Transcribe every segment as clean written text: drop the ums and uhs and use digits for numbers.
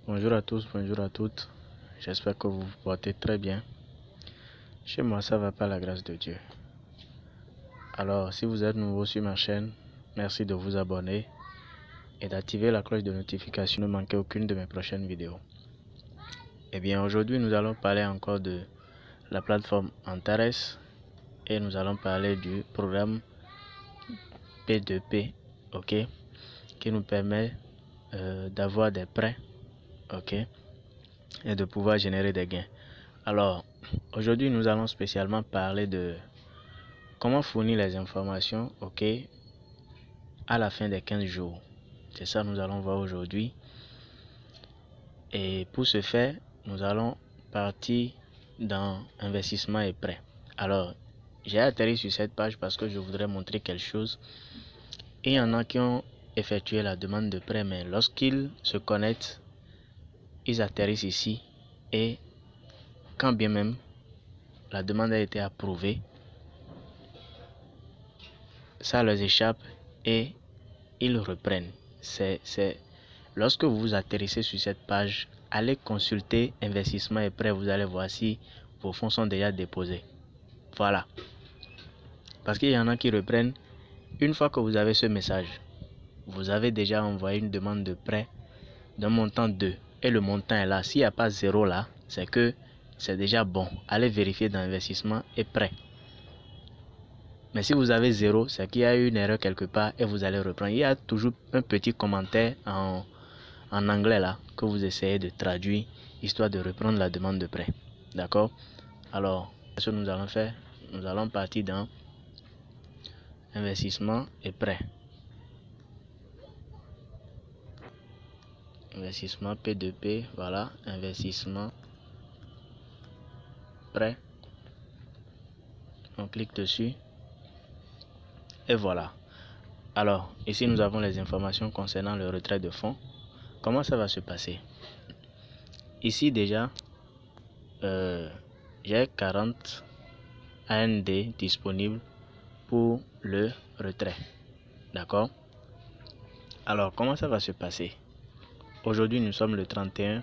Bonjour à tous, bonjour à toutes. J'espère que vous vous portez très bien. Chez moi, ça va par la grâce de Dieu. Alors, si vous êtes nouveau sur ma chaîne, merci de vous abonner et d'activer la cloche de notification pour ne manquer aucune de mes prochaines vidéos. Eh bien, aujourd'hui, nous allons parler encore de la plateforme Antares et nous allons parler du programme P2P, ok, qui nous permet d'avoir des prêts, ok, et de pouvoir générer des gains. Alors, aujourd'hui, nous allons spécialement parler de comment fournir les informations, ok, à la fin des 15 jours. C'est ça que nous allons voir aujourd'hui. Et pour ce faire, nous allons partir dans investissement et prêt. Alors, j'ai atterri sur cette page parce que je voudrais montrer quelque chose. Et il y en a qui ont effectué la demande de prêt, mais lorsqu'ils se connectent, ils atterrissent ici. Et quand bien même la demande a été approuvée, ça leur échappe et ils reprennent. Lorsque vous atterrissez sur cette page, allez consulter investissement et prêt, vous allez voir si vos fonds sont déjà déposés. Voilà. Parce qu'il y en a qui reprennent. Une fois que vous avez ce message, vous avez déjà envoyé une demande de prêt d'un montant 2 et le montant est là. S'il n'y a pas 0 là, c'est que c'est déjà bon. Allez vérifier dans investissement et prêt. Mais si vous avez 0, c'est qu'il y a eu une erreur quelque part et vous allez reprendre. Il y a toujours un petit commentaire en anglais là que vous essayez de traduire histoire de reprendre la demande de prêt. D'accord? Alors, ce que nous allons faire, nous allons partir dans investissement et prêt. Investissement P2P, voilà, investissement prêt. On clique dessus et voilà. Alors, ici nous avons les informations concernant le retrait de fonds. Comment ça va se passer? Ici déjà, j'ai 40 AND disponibles pour le retrait. D'accord? Alors, comment ça va se passer? Aujourd'hui, nous sommes le 31,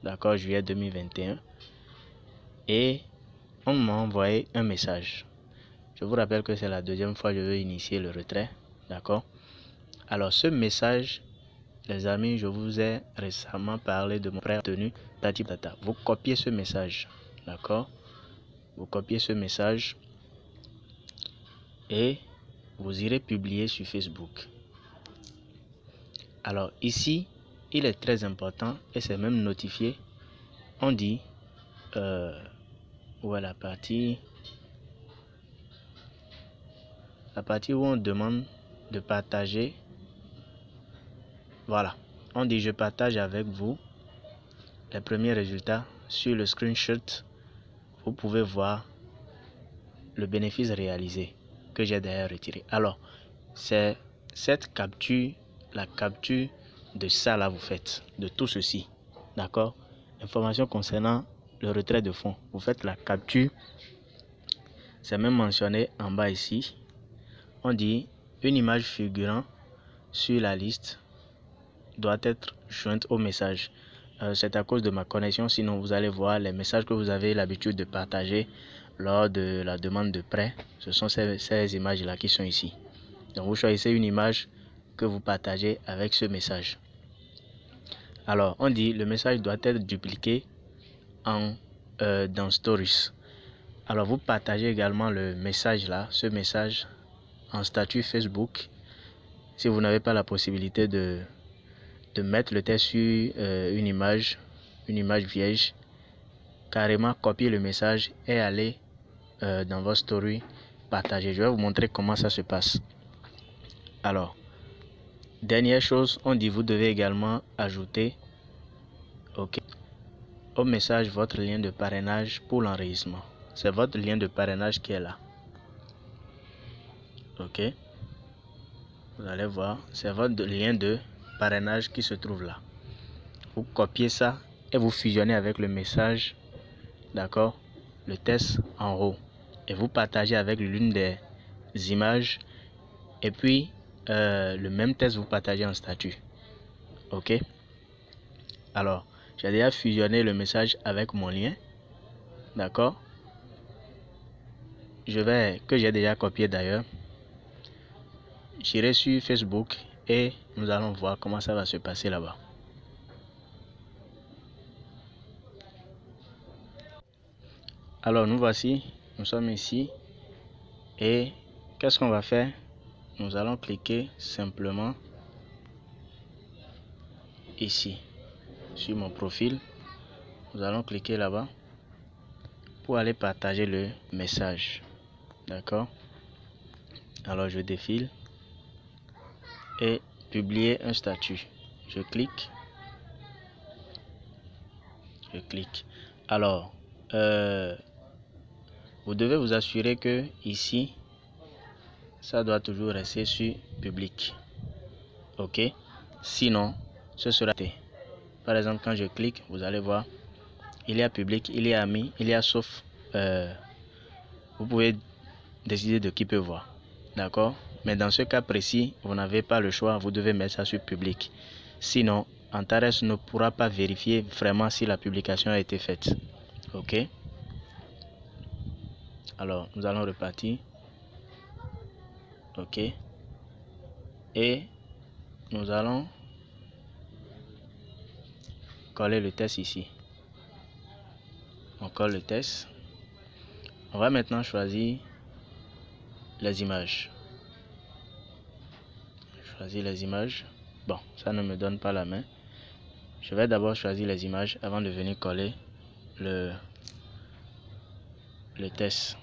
d'accord, juillet 2021. Et on m'a envoyé un message. Je vous rappelle que c'est la deuxième fois que je veux initier le retrait. D'accord? Alors, ce message, les amis, je vous ai récemment parlé de mon prêt obtenu. Vous copiez ce message. D'accord? Vous copiez ce message et vous irez publier sur Facebook. Alors ici, il est très important et c'est même notifié. On dit où est la partie où on demande de partager. Voilà, on dit je partage avec vous les premiers résultats. Sur le screenshot, vous pouvez voir le bénéfice réalisé que j'ai d'ailleurs retiré. Alors, c'est cette capture, la capture de ça là vous faites, de tout ceci. D'accord? Information concernant le retrait de fonds. Vous faites la capture. C'est même mentionné en bas ici. On dit une image figurant sur la liste doit être jointe au message. C'est à cause de ma connexion, sinon vous allez voir les messages que vous avez l'habitude de partager lors de la demande de prêt. Ce sont ces images là qui sont ici. Donc vous choisissez une image que vous partagez avec ce message. Alors on dit le message doit être dupliqué dans Stories. Alors vous partagez également le message là, ce message en statut Facebook. Si vous n'avez pas la possibilité de mettre le texte sur une image vierge, carrément copier le message et aller dans votre story partager. Je vais vous montrer comment ça se passe. Alors, dernière chose, on dit vous devez également ajouter au message votre lien de parrainage pour l'enregistrement. C'est votre lien de parrainage qui est là. Ok, vous allez voir, c'est votre lien de parrainage qui se trouve là. Vous copiez ça et vous fusionnez avec le message, d'accord, le test en haut, et vous partagez avec l'une des images, et puis le même test vous partagez en statut. Ok, alors J'ai déjà fusionné le message avec mon lien. D'accord? Que j'ai déjà copié d'ailleurs. J'irai sur Facebook et nous allons voir comment ça va se passer là-bas. Alors nous voici, nous sommes ici et qu'est-ce qu'on va faire? Nous allons cliquer simplement ici sur mon profil. Nous allons cliquer là-bas pour aller partager le message. D'accord? Alors je défile et publier un statut. Je clique. Alors vous devez vous assurer que ici ça doit toujours rester sur public. Ok? Sinon ce sera raté. Par exemple, quand je clique, vous allez voir, il y a public, il y a ami, il y a sauf. Vous pouvez décider de qui peut voir. D'accord? Mais dans ce cas précis, vous n'avez pas le choix, vous devez mettre ça sur public. Sinon, Antares ne pourra pas vérifier vraiment si la publication a été faite. Ok? Alors, nous allons repartir. Ok? Et nous allons coller le test ici. On colle le test. On va maintenant choisir les images. Choisir les images. Bon, ça ne me donne pas la main. Je vais d'abord choisir les images avant de venir coller le test.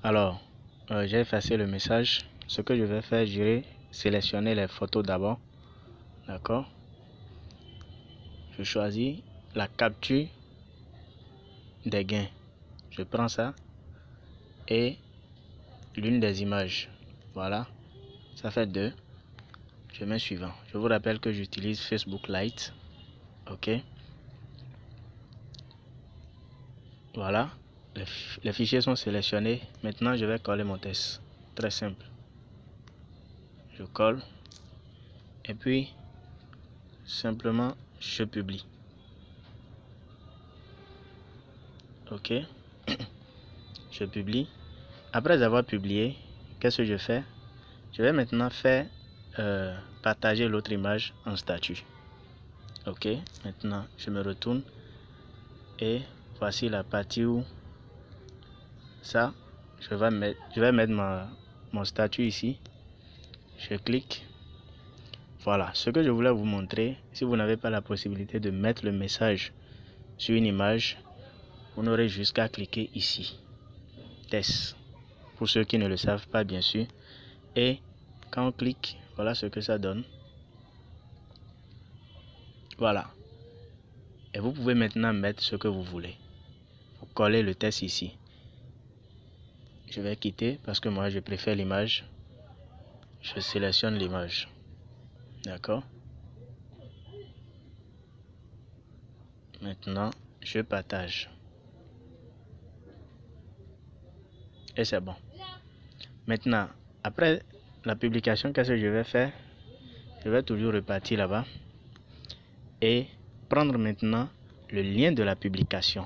Alors, j'ai effacé le message. Ce que je vais faire, je vais sélectionner les photos d'abord. D'accord? Je choisis la capture des gains. Je prends ça et l'une des images. Voilà, ça fait 2. Je mets suivant. Je vous rappelle que j'utilise Facebook Lite. Ok. Voilà, les fichiers sont sélectionnés. Maintenant, je vais coller mon test. Très simple. Je colle et puis simplement je publie. Ok. Je publie. Après avoir publié, qu'est-ce que je fais? Je vais maintenant faire partager l'autre image en statut. Ok. Maintenant, je me retourne et voici la partie où ça, je vais mettre mon statut ici. Je clique. Voilà, ce que je voulais vous montrer, si vous n'avez pas la possibilité de mettre le message sur une image, vous n'aurez juste qu'à cliquer ici. Test. Pour ceux qui ne le savent pas, bien sûr. Et quand on clique, voilà ce que ça donne. Voilà. Et vous pouvez maintenant mettre ce que vous voulez. Vous collez le test ici. Je vais quitter parce que moi je préfère l'image. Je sélectionne l'image. D'accord? Maintenant, je partage. Et c'est bon. Maintenant, après la publication, qu'est-ce que je vais faire? Je vais toujours repartir là-bas et prendre maintenant le lien de la publication.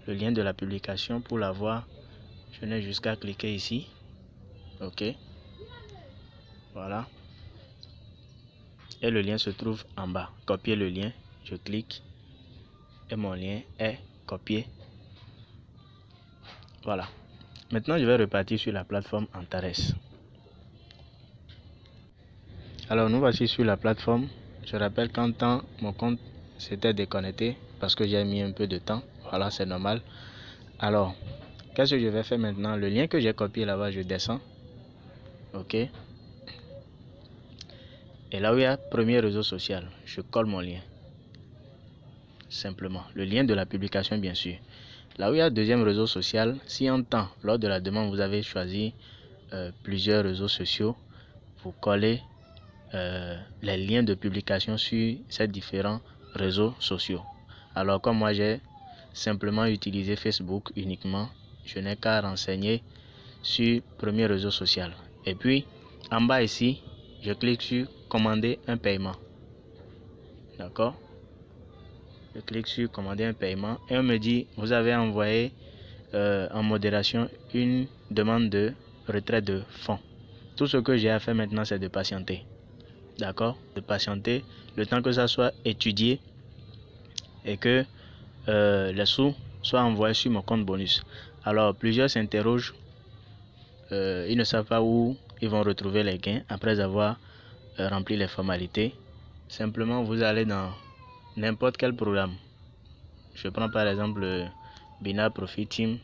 Le lien de la publication, pour l'avoir, je n'ai jusqu'à cliquer ici. Ok. Voilà. Et le lien se trouve en bas. Copier le lien. Je clique. Et mon lien est copié. Voilà. Maintenant, je vais repartir sur la plateforme Antares. Alors, nous voici sur la plateforme. Je rappelle qu'en temps, mon compte s'était déconnecté parce que j'ai mis un peu de temps. Voilà, c'est normal. Alors, qu'est-ce que je vais faire maintenant? Le lien que j'ai copié là-bas, je descends. Ok. Et là où il y a premier réseau social, je colle mon lien. Simplement. Le lien de la publication, bien sûr. Là où il y a deuxième réseau social, si en temps, lors de la demande, vous avez choisi plusieurs réseaux sociaux, vous collez les liens de publication sur ces différents réseaux sociaux. Alors, comme moi, j'ai simplement utilisé Facebook uniquement, je n'ai qu'à renseigner sur premier réseau social. Et puis, en bas ici, je clique sur commander un paiement. D'accord? Je clique sur commander un paiement et on me dit vous avez envoyé en modération une demande de retrait de fonds. Tout ce que j'ai à faire maintenant, c'est de patienter. D'accord? De patienter le temps que ça soit étudié et que les sous soient envoyés sur mon compte bonus. Alors, plusieurs s'interrogent. Ils ne savent pas où ils vont retrouver les gains après avoir rempli les formalités. Simplement, vous allez dans n'importe quel programme. Je prends par exemple Bina Profit Team.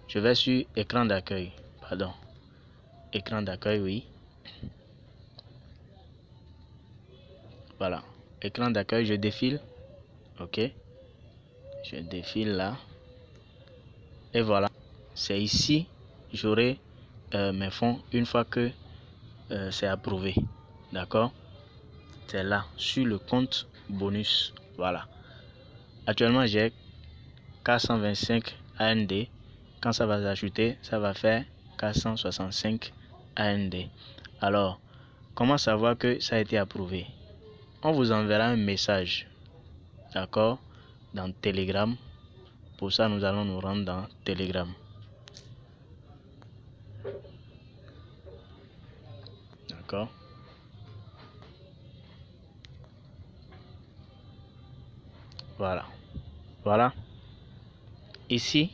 Je vais sur écran d'accueil. Pardon. Écran d'accueil, oui. Voilà. Écran d'accueil, je défile. Ok. Je défile là. Et voilà. C'est ici j'aurai mes fonds une fois que c'est approuvé. D'accord? C'est là, sur le compte bonus. Voilà. Actuellement, j'ai 425 AND. Quand ça va s'ajouter, ça va faire 465 AND. Alors, comment savoir que ça a été approuvé? On vous enverra un message. D'accord? Dans Telegram. Pour ça, nous allons nous rendre dans Telegram. D'accord? Voilà. Voilà. Ici,